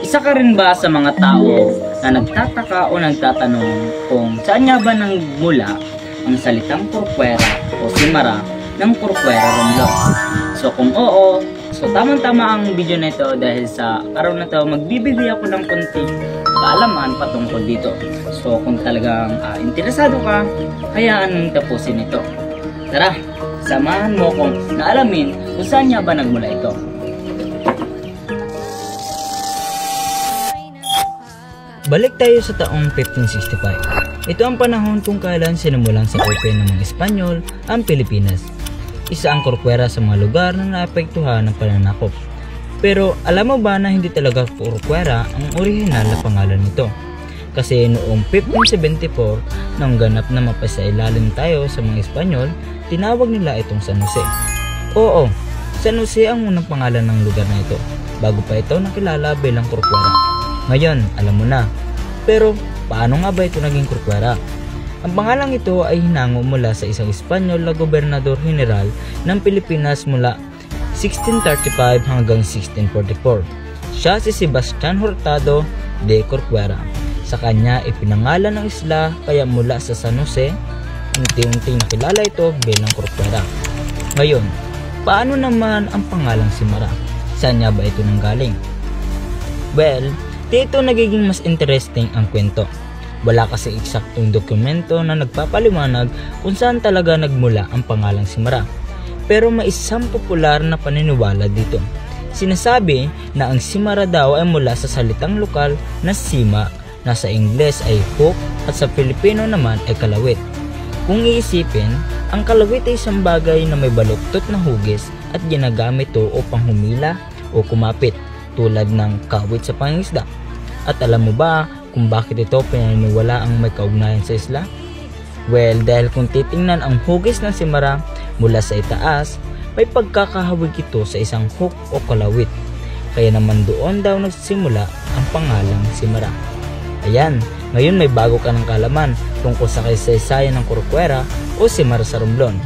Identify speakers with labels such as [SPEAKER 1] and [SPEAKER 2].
[SPEAKER 1] Isa ka rin ba sa mga tao na nagtataka o nagtatanong kung saan nga ba nagmula ang salitang Corcuera o Simara ng Corcuera Romblon? So kung oo, so tamang-tama ang video na ito dahil sa araw na ito magbibigay ako ng konting kaalaman patungkol dito. So kung talagang interesado ka, hayaan mong tapusin ito. Tara, samahan mo kong naalamin kung saan nga ba nagmula ito. Balik tayo sa taong 1565. Ito ang panahon kung kailan sinimulang sa open ng mga Espanyol ang Pilipinas. Isa ang Corcuera sa mga lugar na naapektuhan ng pananakop. Pero alam mo ba na hindi talaga Corcuera ang orihinal na pangalan nito? Kasi noong 1574, nang ganap na mapasailalim tayo sa mga Espanyol, tinawag nila itong San Jose. Oo, San Jose ang unang pangalan ng lugar na ito, bago pa ito nakilala bilang Corcuera. Ngayon, alam mo na. Pero, paano nga ba ito naging Corcuera? Ang pangalang ito ay hinango mula sa isang Espanyol na gobernador general ng Pilipinas mula 1635 hanggang 1644. Siya si Sebastian Hurtado de Corcuera. Sa kanya ipinangalan ng isla kaya mula sa San Jose, unti-unting nakilala ito bilang Corcuera. Ngayon, paano naman ang pangalang Simara? Saan nga ba ito nanggaling? Well, dito nagiging mas interesting ang kwento. Wala kasi eksaktong dokumento na nagpapaliwanag kung saan talaga nagmula ang pangalang Simara. Pero may isang popular na paniniwala dito. Sinasabi na ang Simara daw ay mula sa salitang lokal na sima na sa Ingles ay hook at sa Filipino naman ay kalawit. Kung iisipin, ang kalawit ay isang bagay na may baluktot na hugis at ginagamit ito upang humila o kumapit tulad ng kawit sa pangingisda. At alam mo ba kung bakit ito pinaniniwala ang may kaugnayan sa isla? Well, dahil kung titingnan ang hugis ng Simara mula sa itaas, may pagkakahawig ito sa isang hook o kalawit. Kaya naman doon daw nagsimula ang pangalang Simara. Ayan, ngayon may bago ka ng kalaman tungkol sa kasaysayan ng Corcuera o Simara sa Romblon.